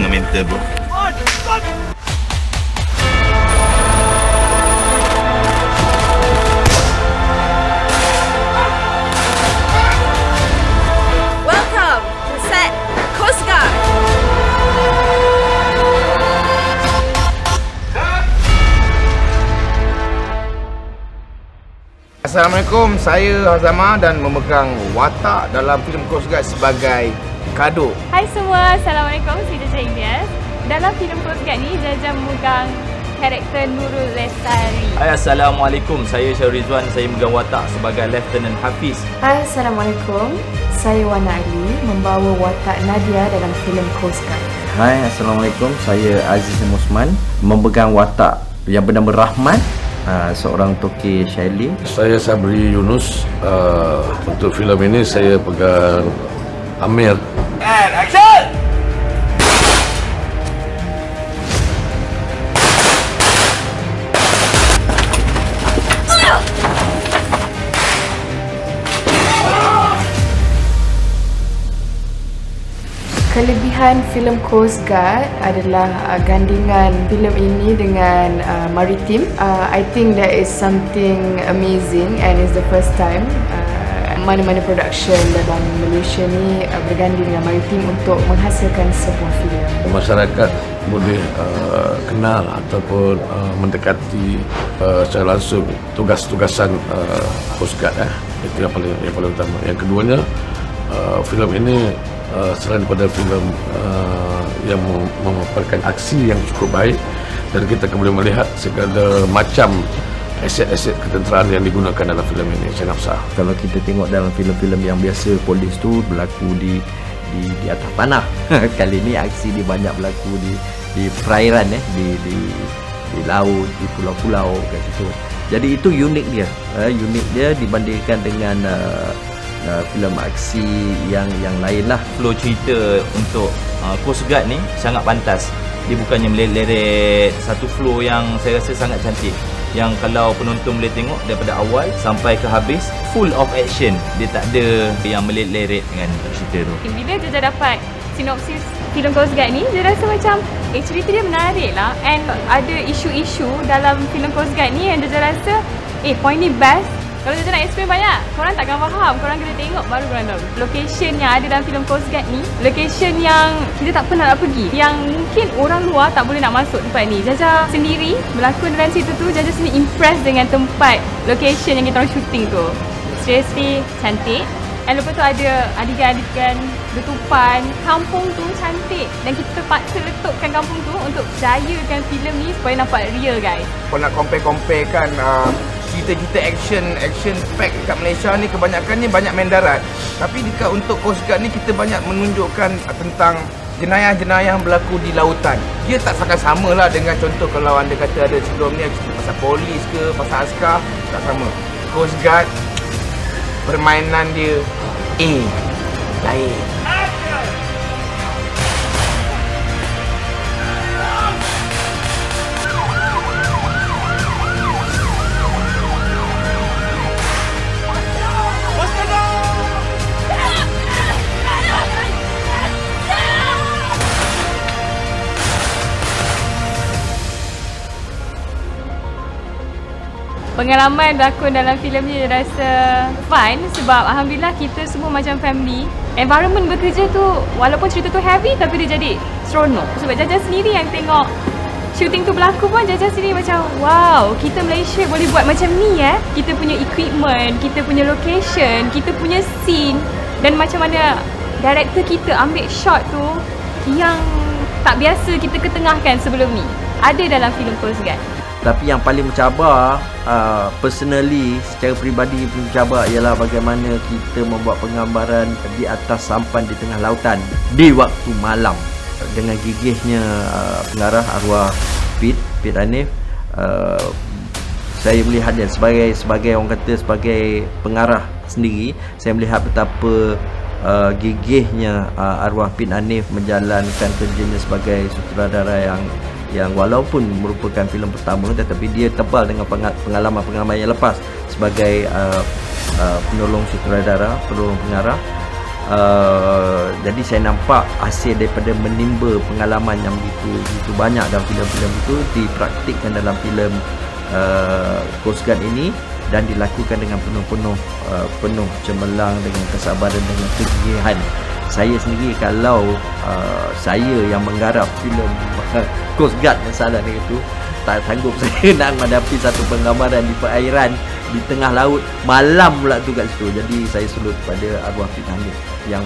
dengan mental bro. Welcome to set Coast Guard. Assalamualaikum, saya Hazama dan memegang watak dalam filem Coast Guard sebagai Kado. Hai semua, Assalamualaikum, saya Jaja Ilyas. Dalam filem Coast Guard ni, Jaja memegang karakter Nurul Lestari. Hai, Assalamualaikum, saya Syarul Rizwan, saya memegang watak sebagai Lieutenant Hafiz. Hai, Assalamualaikum, saya Wana Ali, membawa watak Nadia dalam filem Coast Guard. Hai, Assalamualaikum, saya Aziz Musman, memegang watak yang bernama Rahman, seorang toki Shaili. Saya Sabri Yunus. Untuk filem ini saya pegang Amir. And action! Kelebihan filem Coast Guard adalah gandingan filem ini dengan maritim. I think that is something amazing and it's the first time mana-mana production dalam Malaysia ni berganding dengan maritim untuk menghasilkan sebuah filem. Masyarakat boleh kenal ataupun mendekati secara langsung tugas-tugasan Coast Guard. Itu yang paling utama. Yang keduanya, filem ini selain daripada filem yang memaparkan aksi yang cukup baik, dan kita boleh melihat segala macam aset-aset ketenteraan yang digunakan dalam filem ini. Saya nak sah. Kalau kita tengok dalam filem-filem yang biasa, polis tu berlaku di atas tanah. Kali ni aksi dia banyak berlaku di perairan, di laut, di pulau-pulau kat situ. Jadi itu unik dia dibandingkan dengan filem aksi yang lain lah. Flow cerita untuk Coast Guard ni sangat pantas. Dia bukannya meleret satu flow yang saya rasa sangat cantik, yang kalau penonton boleh tengok daripada awal sampai ke habis full of action. Dia tak ada yang meleret dengan cerita tu. Bila Jaja dapat sinopsis filem Coast Guard ni, dia rasa macam cerita dia menarik lah, and ada isu-isu dalam filem Coast Guard ni yang Jaja rasa point ni best. Kalau Jaja nak explain banyak, korang takkan faham. Korang kena tengok baru korang tahu. Location yang ada dalam filem Coast Guard ni, location yang kita tak pernah nak pergi, yang mungkin orang luar tak boleh nak masuk tempat ni. Jaja sendiri berlakon dalam situ tu, Jaja sendiri impress dengan tempat location yang kita orang shooting tu. Seriously cantik. Dan lepas tu ada adegan-adegan letupan. Kampung tu cantik, dan kita terpaksa letukkan kampung tu untuk jayakan filem ni supaya nampak real, guys. Kalau nak compare-kan cerita-cerita action pack kat Malaysia ni, kebanyakannya banyak main darat. Tapi dekat untuk Coast Guard ni, kita banyak menunjukkan tentang jenayah-jenayah yang berlaku di lautan. Dia tak sangat sama lah dengan contoh kalau anda kata ada sebelum ni pasal polis ke, pasal askar, tak sama. Coast Guard, permainan dia lain. Pengalaman berlakon dalam filem ni saya rasa fun sebab Alhamdulillah kita semua macam family. Environment bekerja tu, walaupun cerita tu heavy tapi dia jadi seronok. Sebab Jaja sendiri yang tengok shooting tu berlaku pun, Jaja sendiri macam wow, kita Malaysia boleh buat macam ni Kita punya equipment, kita punya location, kita punya scene, dan macam mana director kita ambil shot tu yang tak biasa kita ketengahkan sebelum ni. Ada dalam filem Coast Guard. Tapi yang paling mencabar, personally, secara peribadi mencabar ialah bagaimana kita membuat penggambaran di atas sampan di tengah lautan di waktu malam. Dengan gigihnya pengarah arwah Pit Hanif, saya melihat dia sebagai orang kata sebagai pengarah sendiri, saya melihat betapa gigihnya arwah Pit Hanif menjalankan kerjanya sebagai sutradara yang walaupun merupakan filem pertama, tetapi dia tebal dengan pengalaman yang lepas sebagai penolong sutradara, penolong pengarah. Jadi saya nampak hasil daripada menimba pengalaman yang begitu banyak dalam filem-filem itu dipraktikkan dalam filem Coast Guard ini dan dilakukan dengan penuh cemerlang, dengan kesabaran, dengan kegigihan. Saya sendiri kalau saya yang menggarap filem Coast Guard masalah dia itu, tak sanggup saya nak menghadapi satu penggambaran di perairan di tengah laut malam pula tu kat situ. Jadi saya salut pada arwah Fit Hanif yang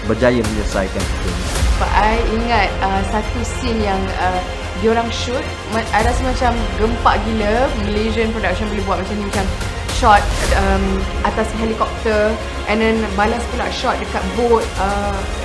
berjaya menyelesaikan itu. I ingat satu scene yang diorang shoot, I rasa macam gempak gila. Malaysian production boleh buat macam ni, macam shot atas helikopter and then balas pula shot dekat boat.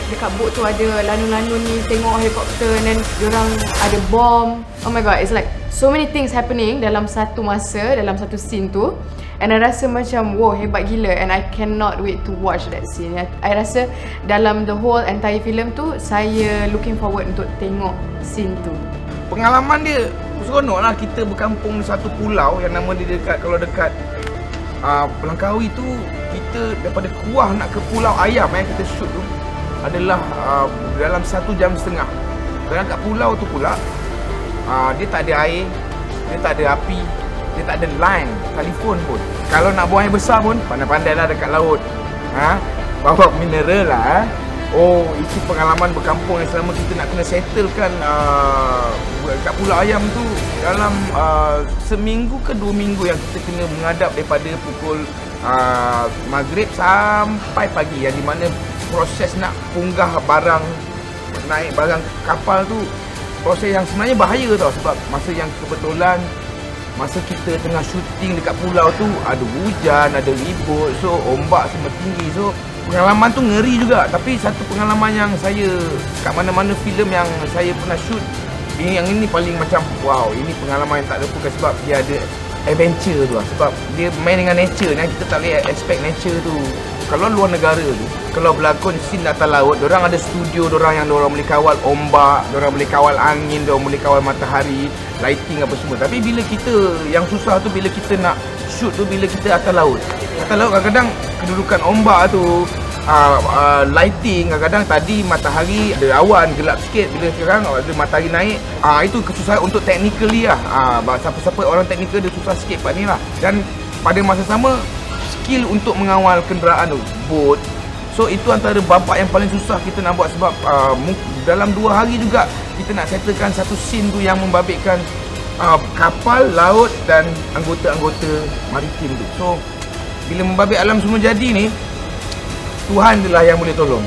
Dekat boat tu ada lanun-lanun ni tengok helikopter and then diorang ada bom. Oh my god, it's like so many things happening dalam satu masa, dalam satu scene tu. And I rasa macam wow, hebat gila, and I cannot wait to watch that scene. I rasa dalam the whole entire film tu, saya looking forward untuk tengok scene tu. Pengalaman dia seronok lah. Kita berkampung di satu pulau yang nama dia dekat Langkawi tu, kita daripada Kuah nak ke Pulau Ayam yang kita shoot tu adalah dalam 1 jam setengah. Dan kat pulau tu pula dia tak ada air, dia tak ada api, dia tak ada line telefon pun. Kalau nak buang air besar pun pandai-pandai lah dekat laut, bawa mineral lah. Oh, itu pengalaman berkampung yang selama kita nak kena settlekan kat Pulau Ayam tu dalam seminggu ke 2 minggu yang kita kena menghadap daripada pukul maghrib sampai pagi, yang di mana proses nak punggah barang, naik barang kapal tu proses yang sebenarnya bahaya tau. Sebab masa yang kebetulan masa kita tengah syuting dekat pulau tu ada hujan, ada ribut, so ombak semua tinggi. So pengalaman tu ngeri juga. Tapi satu pengalaman yang saya kat mana-mana filem yang saya pernah shoot, yang ini paling macam wow, ini pengalaman yang tak lupakan sebab dia ada adventure tu lah. Sebab dia main dengan nature ni, kita tak boleh expect nature tu. Kalau luar negara tu, kalau berlakon scene atas laut, diorang ada studio diorang yang diorang boleh kawal ombak, diorang boleh kawal angin, diorang boleh kawal matahari, lighting apa semua. Tapi bila kita, yang susah tu bila kita nak shoot tu, bila kita atas laut. Atas laut kadang-kadang kedudukan ombak tu, lighting, kadang-kadang tadi matahari ada awan gelap sikit, bila sekarang ada matahari naik, itu kesusahan untuk technically lah. Siapa-siapa orang technical dia susah sikit part ni lah. Dan pada masa sama skill untuk mengawal kenderaan tu, boat. So itu antara babak yang paling susah kita nak buat sebab dalam 2 hari juga kita nak settlekan satu scene tu yang membabitkan kapal, laut dan anggota-anggota maritim tu. So bila membabit alam semua jadi ni, Tuhan je lah yang boleh tolong.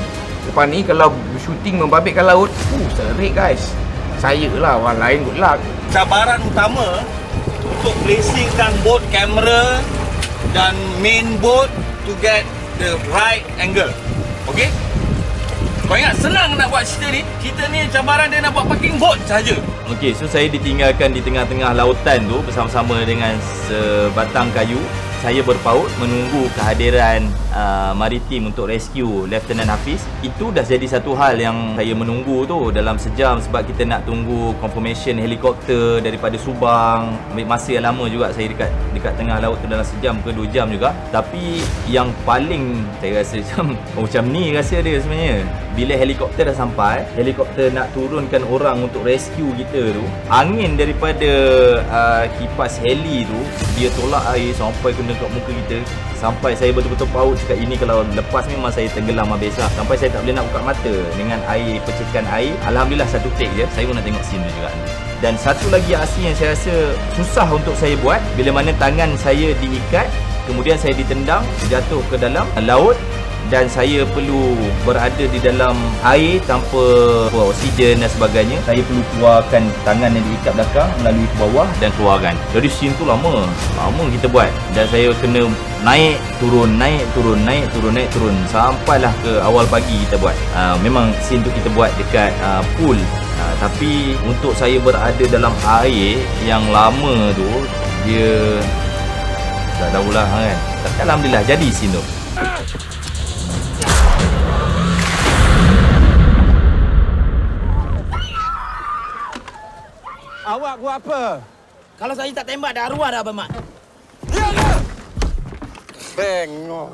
Lepas ni kalau shooting membabitkan laut, serik guys. Saya lah, orang lain good luck. Cabaran utama untuk placingkan boat kamera dan main boat to get the right angle. Okay? Kau ingat senang nak buat cerita ni? Kita ni cabaran dia nak buat parking boat saja. Okay, so saya ditinggalkan di tengah-tengah lautan tu bersama-sama dengan sebatang kayu. Saya berpaut menunggu kehadiran maritim untuk rescue Lieutenant Hafiz. Itu dah jadi satu hal yang saya menunggu tu dalam sejam sebab kita nak tunggu confirmation helikopter daripada Subang. Ambil masa yang lama juga saya dekat tengah laut tu dalam sejam ke 2 jam juga. Tapi yang paling saya rasa macam ni rasa dia sebenarnya, bila helikopter dah sampai, helikopter nak turunkan orang untuk rescue kita tu, angin daripada kipas heli tu dia tolak air sampai kena kat muka kita, sampai saya betul-betul paut cakap ini kalau lepas memang saya tenggelam habis lah. Sampai saya tak boleh nak buka mata dengan air, percikan air. Alhamdulillah satu take je saya pun nak tengok scene tu juga. Dan satu lagi aksi yang saya rasa susah untuk saya buat, bila mana tangan saya diikat, kemudian saya ditendang jatuh ke dalam laut dan saya perlu berada di dalam air tanpa oksigen dan sebagainya. Saya perlu keluarkan tangan yang diikat belakang melalui ke bawah dan keluarkan. Jadi scene tu lama kita buat, dan saya kena naik turun sampailah ke awal pagi kita buat. Memang scene tu kita buat dekat pool. Tapi untuk saya berada dalam air yang lama tu, dia tak tahulah kan. Tapi alhamdulillah jadi scene tu. Awak buat apa? Kalau saya tak tembak dah arwah dah, Abang Mat. Tengok.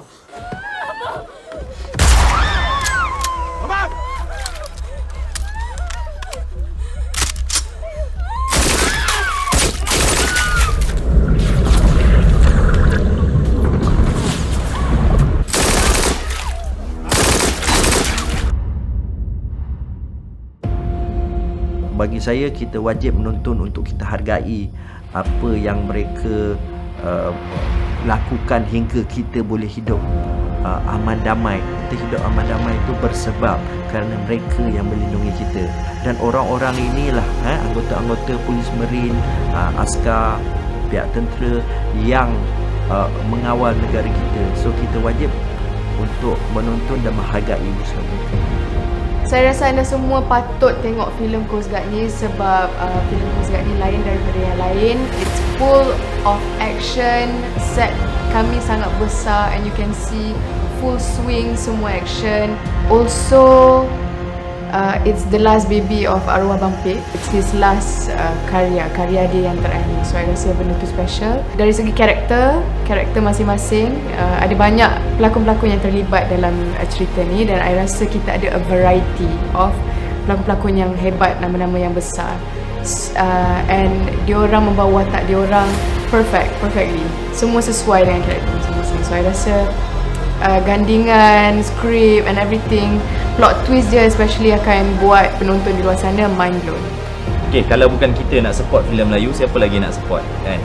bagi saya kita wajib menonton untuk kita hargai apa yang mereka lakukan hingga kita boleh hidup aman damai. Kita hidup aman damai itu bersebab kerana mereka yang melindungi kita, dan orang-orang inilah anggota-anggota polis marine, askar, pihak tentera yang mengawal negara kita. So kita wajib untuk menonton dan menghargai usaha mereka. Saya rasa anda semua patut tengok filem Coast Guard ni sebab filem Coast Guard ni lain daripada yang lain. It's full of action, set kami sangat besar and you can see full swing semua action. Also it's the last baby of arwah Bang Pek. It's his last karya dia yang terakhir. So I rasa benda tu special. Dari segi karakter masing-masing, ada banyak pelakon-pelakon yang terlibat dalam cerita ni, dan I rasa kita ada a variety of pelakon-pelakon yang hebat, nama-nama yang besar. And diorang membawa watak diorang perfectly. Semua sesuai dengan karakter masing-masing. So I rasa gandingan, skrip and everything, plot twist dia especially akan buat penonton di luar sana mind blown. Okay, kalau bukan kita nak support filem Melayu, siapa lagi nak support, kan?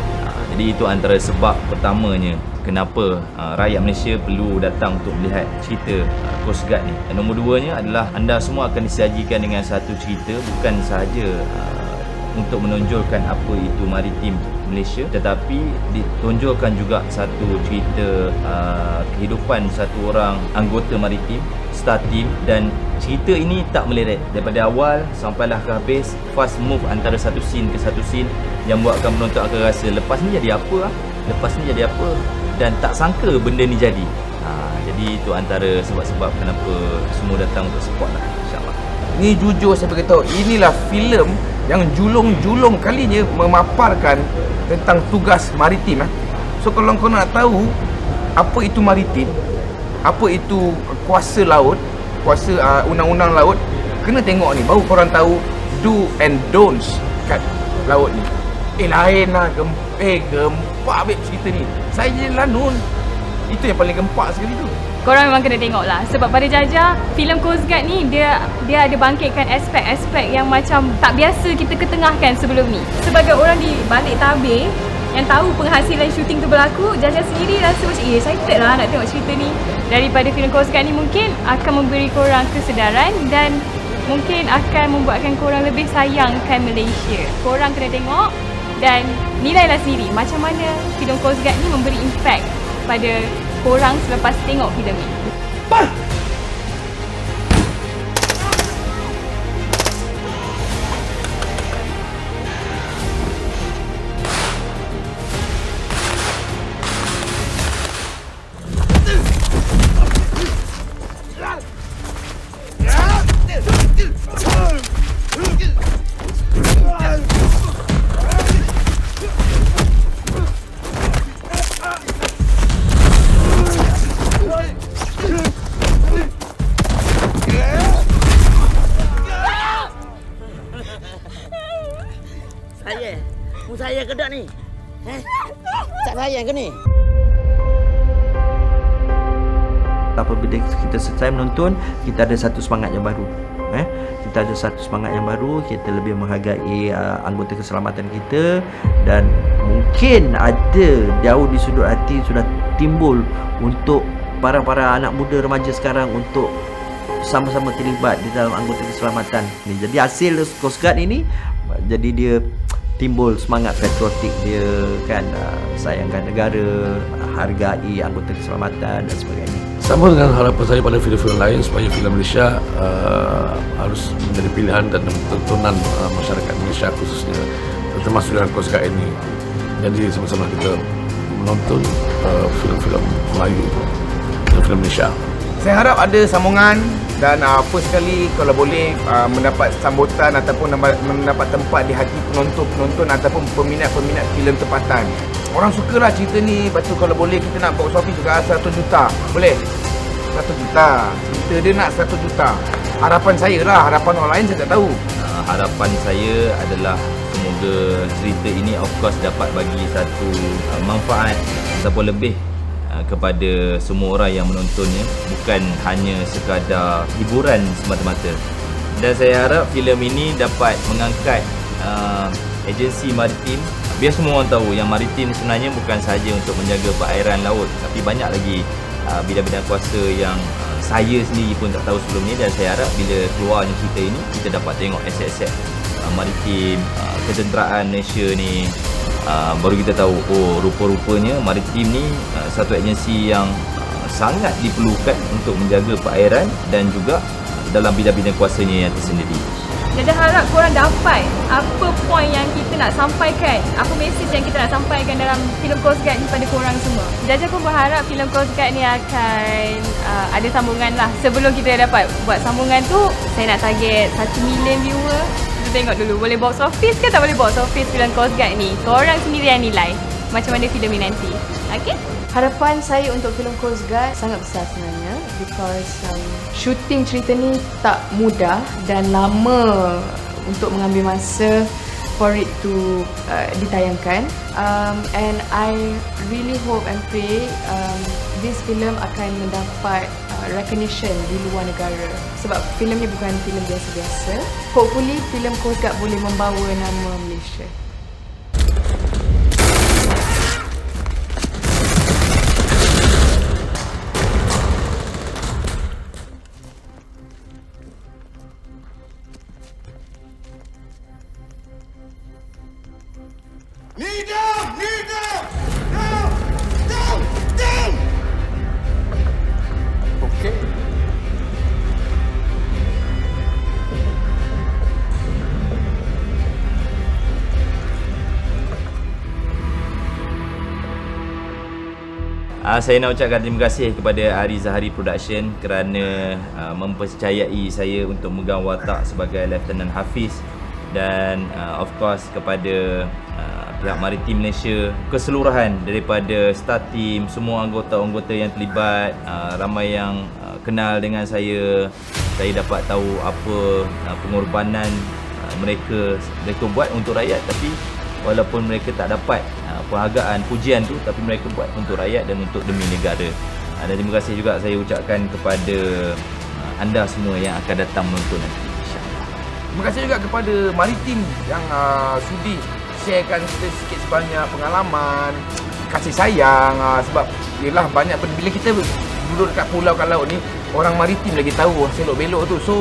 Jadi itu antara sebab pertamanya kenapa rakyat Malaysia perlu datang untuk melihat cerita Coast Guard ni. Dan nombor duanya adalah anda semua akan disajikan dengan satu cerita, bukan sahaja untuk menonjolkan apa itu maritim Malaysia, tetapi ditonjolkan juga satu cerita kehidupan satu orang anggota maritim, star team, dan cerita ini tak meleret daripada awal sampailah ke habis, fast move antara satu scene ke satu scene yang buatkan penonton akan rasa lepas ni jadi apa, lepas ni jadi apa, dan tak sangka benda ni jadi. Jadi itu antara sebab-sebab kenapa semua datang untuk support lah, insyaAllah. Ni jujur saya beritahu, inilah filem yang julung-julung kalinya memaparkan tentang tugas maritim. So kalau kau nak tahu apa itu maritim, apa itu kuasa laut, kuasa undang-undang laut, kena tengok ni, baru korang tahu do and don'ts kat laut ni. Lain lah, gempak babe cerita ni. Saya je lanun, itu yang paling gempak sekali tu. Korang memang kena tengok lah, sebab pada Jaja filem Coast Guard ni dia ada bangkitkan aspek-aspek yang macam tak biasa kita ketengahkan sebelum ni. Sebagai orang di balik tabir yang tahu penghasilan syuting tu berlaku, Jaja sendiri rasa macam excited lah nak tengok cerita ni. Daripada filem Coast Guard ni mungkin akan memberi korang kesedaran dan mungkin akan membuatkan korang lebih sayangkan Malaysia. Korang kena tengok dan nilailah sendiri macam mana filem Coast Guard ni memberi impact pada korang selepas tengok filem ni. Saya ke tak ni? Tak sayang ke ni? Apabila kita selesai menonton, kita ada satu semangat yang baru. Kita ada satu semangat yang baru, kita lebih menghargai anggota keselamatan kita, dan mungkin ada jauh di sudut hati sudah timbul untuk para anak muda remaja sekarang untuk sama-sama terlibat di dalam anggota keselamatan ni. Jadi hasil Coast Guard ini, jadi dia timbul semangat patriotik dia, kan, sayangkan negara, hargai anggota keselamatan dan sebagainya. Sama dengan harapan saya pada filem-filem lain, supaya filem Malaysia harus menjadi pilihan dan tontonan masyarakat Malaysia khususnya, termasuk dengan Coast Guard ini. Jadi sama-sama kita menonton filem-filem Melayu dan filem Malaysia. Saya harap ada sambungan dan apa sekali kalau boleh mendapat sambutan ataupun mendapat tempat di hati penonton ataupun peminat-peminat filem tempatan. Orang sukalah cerita ni, lepas tu kalau boleh kita nak box office juga 100 juta. Boleh? 100 juta. Cerita dia nak 100 juta. Harapan saya lah, harapan orang lain saya tak tahu. Harapan saya adalah semoga cerita ini of course dapat bagi satu manfaat ataupun lebih kepada semua orang yang menontonnya, bukan hanya sekadar hiburan semata-mata, Dan saya harap filem ini dapat mengangkat agensi maritim. Biar semua orang tahu yang maritim sebenarnya bukan sahaja untuk menjaga perairan laut, tapi banyak lagi bidang-bidang kuasa yang saya sendiri pun tak tahu sebelum ni. Dan saya harap bila keluarnya cerita ini, kita dapat tengok aset-aset maritim, ketenteraan Malaysia ni. Baru kita tahu, oh rupa-rupanya maritim ni satu agensi yang sangat diperlukan untuk menjaga perairan dan juga dalam bidang-bidang kuasanya yang tersendiri. Jaja harap korang dapat apa poin yang kita nak sampaikan, apa mesej yang kita nak sampaikan dalam filem Coast Guard ni pada korang semua. Jaja pun berharap filem Coast Guard ni akan ada sambungan lah. Sebelum kita dapat buat sambungan tu, saya nak target 1 million viewer. Kita tengok dulu boleh box office ke tak boleh box office filem Coast Guard ni. Korang sendiri yang nilai macam mana filem ni nanti. Okay? Harapan saya untuk filem Coast Guard sangat besar sebenarnya, because shooting cerita ni tak mudah dan lama untuk mengambil masa for it to ditayangkan. And I really hope and pray this film akan mendapat recognition di luar negara, sebab filem ni bukan filem biasa-biasa. Hopefully filem Coast Guard boleh membawa nama Malaysia. Saya nak ucapkan terima kasih kepada Ari Zahari Production kerana mempercayai saya untuk memegang watak sebagai Lieutenant Hafiz, dan of course kepada pihak Maritim Malaysia keseluruhan, daripada start team, semua anggota-anggota yang terlibat, ramai yang kenal dengan saya. Saya dapat tahu apa pengorbanan mereka buat untuk rakyat, tapi walaupun mereka tak dapat penghargaan, pujian tu, tapi mereka buat untuk rakyat dan untuk demi negara. Dan terima kasih juga saya ucapkan kepada anda semua yang akan datang menonton nanti, insyaAllah. Terima kasih juga kepada Maritim yang sudi sharekan kita sikit sebanyak pengalaman, kasih sayang, sebab yelah banyak bila kita duduk dekat pulau kat laut ni, orang Maritim lagi tahu selok belok tu. So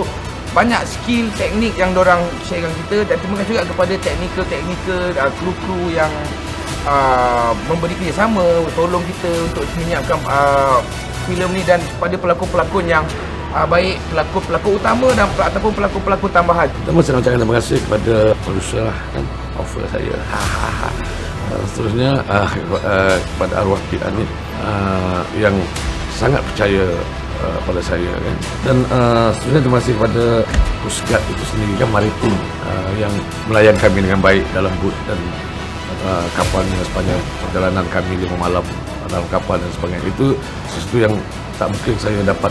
banyak skill, teknik yang diorang sharekan kita. Dan terima kasih juga kepada teknikal, kru-kru yang memberi kerjasama, tolong kita untuk menyiapkan filem ni, dan pada pelakon-pelakon yang baik, pelakon utama dan ataupun pelakon-pelakon tambahan. Pertama saya nak ucapkan terima kasih kepada produser lah, kan, offer saya. Seterusnya kepada arwah Pik Anit yang sangat percaya pada saya, kan. Dan sebenarnya terima kasih kepada Coast Guard itu sendiri, kan, Maritim yang melayan kami dengan baik dalam boot dan kapalnya sepanjang perjalanan kami 5 malam dalam kapal dan sebagainya. Itu sesuatu yang tak mungkin saya dapat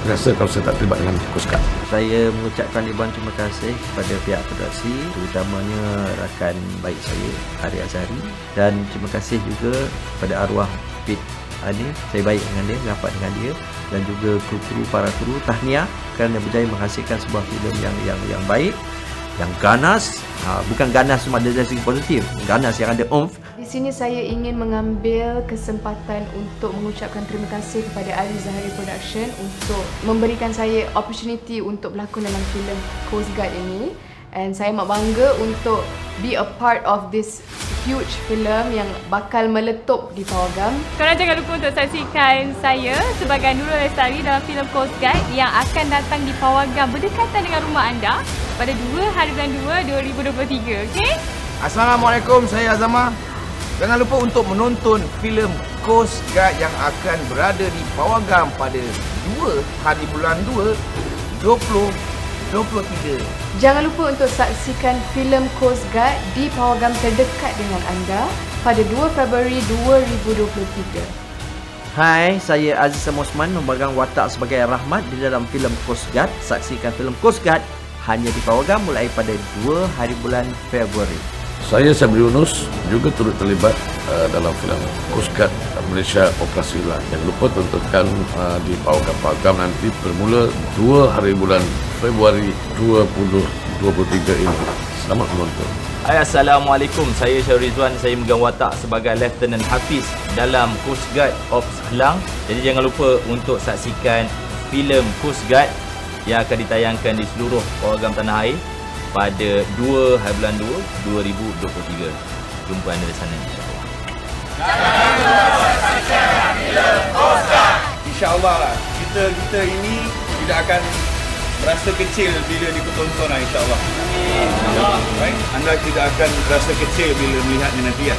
rasa kalau saya tak terlibat dengan Coast Guard. Saya mengucapkan ribuan terima kasih kepada pihak produksi, terutamanya rakan baik saya, Ari Azhari, dan terima kasih juga kepada arwah Pik Anit. Saya baik dengan dia, rapat dengan dia, dan juga kru-kru, para kru. Tahniah kerana berjaya menghasilkan sebuah filem yang baik, yang ganas. Bukan ganas cuma dari segi positif, ganas yang ada oomph. Di sini saya ingin mengambil kesempatan untuk mengucapkan terima kasih kepada Ari Zahari Production untuk memberikan saya opportunity untuk berlakon dalam filem Coast Guard ini. And saya amat bangga untuk be a part of this huge film yang bakal meletup di Pawagam. Korang jangan lupa untuk saksikan saya sebagai Nurul Lestari dalam filem Coast Guard yang akan datang di Pawagam berdekatan dengan rumah anda pada 2 hari bulan 2 2023. Okay? Assalamualaikum, saya Azamah. Jangan lupa untuk menonton filem Coast Guard yang akan berada di Pawagam pada 2 hari bulan 2 2023. Jangan lupa untuk saksikan filem Coast Guard di Pawagam terdekat dengan anda pada 2 Februari 2023. Hai, saya Aziz Osman memegang watak sebagai Rahmat di dalam filem Coast Guard. Saksikan filem Coast Guard hanya di Pawagam mulai pada 2 hari bulan Februari. Saya Sabri Yunus juga turut terlibat dalam filem Coast Guard Malaysia Operasi Hilang. Jangan lupa tontonkan di Pawagam nanti bermula 2 hari bulan Februari 2023 ini. Selamat menonton. Assalamualaikum, saya Syarul Rizwan. Saya megang watak sebagai Lieutenant Hafiz dalam Coast Guard Ops Kelang. Jadi jangan lupa untuk saksikan filem Coast Guard yang akan ditayangkan di seluruh Pawagam Tanah Air pada 2 hari bulan 2 2023. Jumpa anda di sana, insyaAllah. InsyaAllah lah, kita ini tidak akan rasa kecil bila ditonton lah, insyaAllah. Right? Anda tidak akan rasa kecil bila melihatnya nanti ya.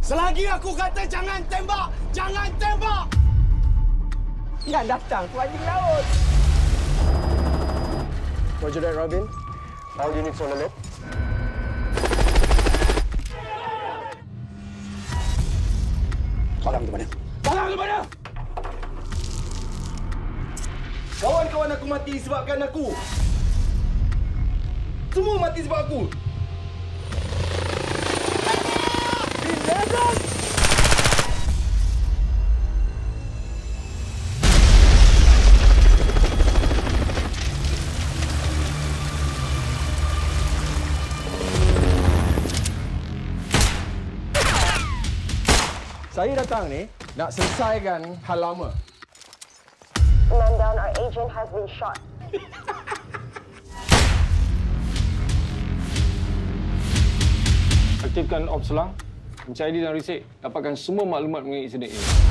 Selagi aku kata jangan tembak, jangan tembak. Yang datang tu anjing laut. Roger that, Robin. All units on alert. Palang tu mana? Palang tu mana? Kawan-kawan aku mati sebabkan aku. Semua mati sebab aku. Saya datang ni nak selesaikan hal lama. Komandan, our agent has been shot. Aktifkan Ops Selang, mencari dan resek, dapatkan semua maklumat mengenai insiden ini.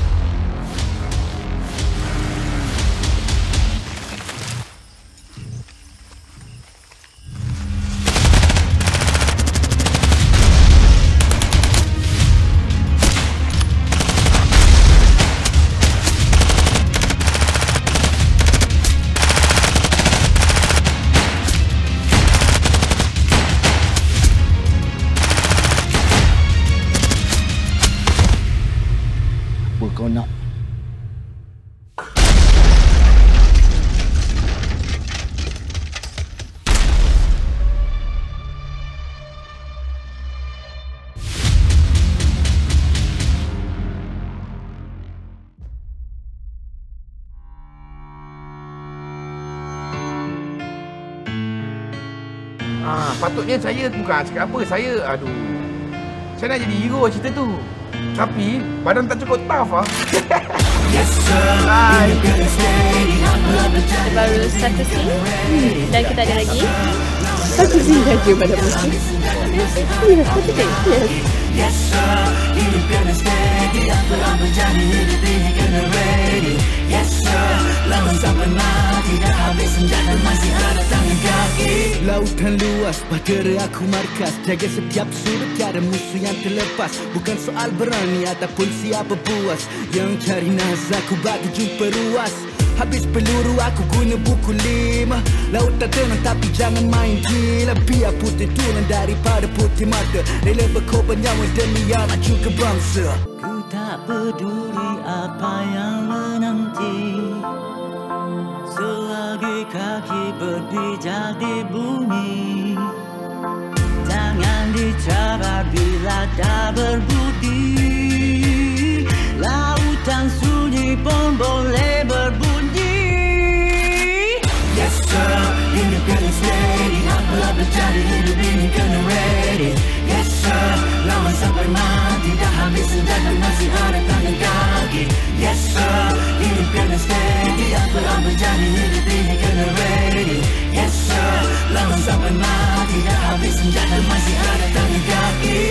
Kau nak patutnya saya bukan cakap apa, saya nak jadi hero cerita tu. Tapi badan tak cukup tough ah. Baru satu scene dan kita ada lagi satu scene saja pada musim. Yes, betul. Yes. Lautan luas, bahtera aku markas. Jaga setiap sudut, tiada musuh yang terlepas. Bukan soal berani ataupun siapa puas. Yang cari naz aku bagi jumpa ruas. Habis peluru aku guna buku 5. Laut tak tenang tapi jangan main gila. Biar putih tulang daripada putih mata. Rela berkorban nyawa demi yang maju ke bangsa. Ku tak peduli apa yang menanti, selagi kaki berpijak di bumi. Jangan dicabar bila tak berbudi. Lautan sunyi pun boleh berbunyi. Yes sir, hidup kena steady. Apalah berjadi hidup ini kena ready. Yes sir, lawan sampai mati. Dah habis senjata masih ada tangan kaki. Yes sir, hidup kena steady. Apalah berjadi hidup ini kena ready. Yes sir, lawan sampai mati. Dah habis senjata masih ada tangan kaki.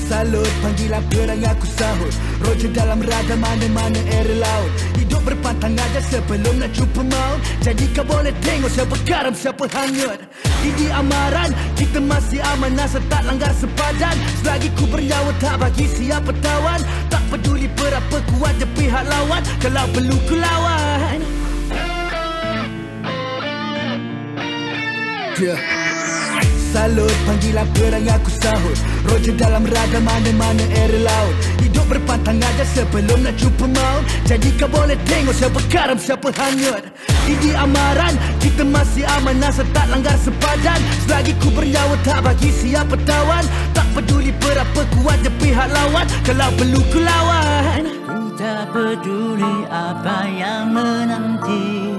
Salut panggilan perang aku sahut. Roger dalam radar mana-mana area laut. Hidup berpantang berpantang aja sebelum nak jumpa maut. Jadi kau boleh tengok siapa karam, siapa hanyut. Di amaran kita masih aman asal tak langgar sepadan. Selagi ku bernyawa tak bagi siapa tawan. Tak peduli berapa kuat je pihak lawan, kalau perlu ku lawan. Salut, panggilan perang aku sahut. Roger dalam ragam mana-mana era laut. Hidup berpantang aja sebelum nak jumpa maut. Jadi kau boleh tengok siapa karam, siapa hanyut. Di amaran kita masih aman asal tak langgar sepadan. Selagi ku bernyawa tak bagi siapa tawan. Tak peduli berapa kuat je pihak lawan, kalau perlu ku lawan. Ku tak peduli apa yang menanti,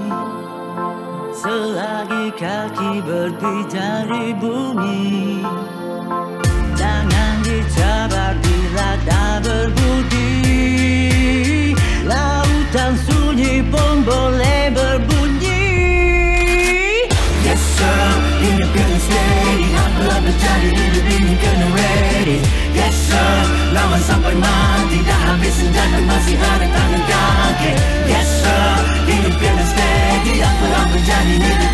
selagi kaki berpijak di bumi. Jangan dicabar bila tak berbudi. Lautan sunyi pun boleh berbunyi. Yes sir, hidup kena steady. Apalah berjadi hidup ini kena ready. Yes sir, lawan sampai mati. Dah habis senjata masih ada tangan kaki. Yes sir, hidup kena steady. Apalah berjadi hidup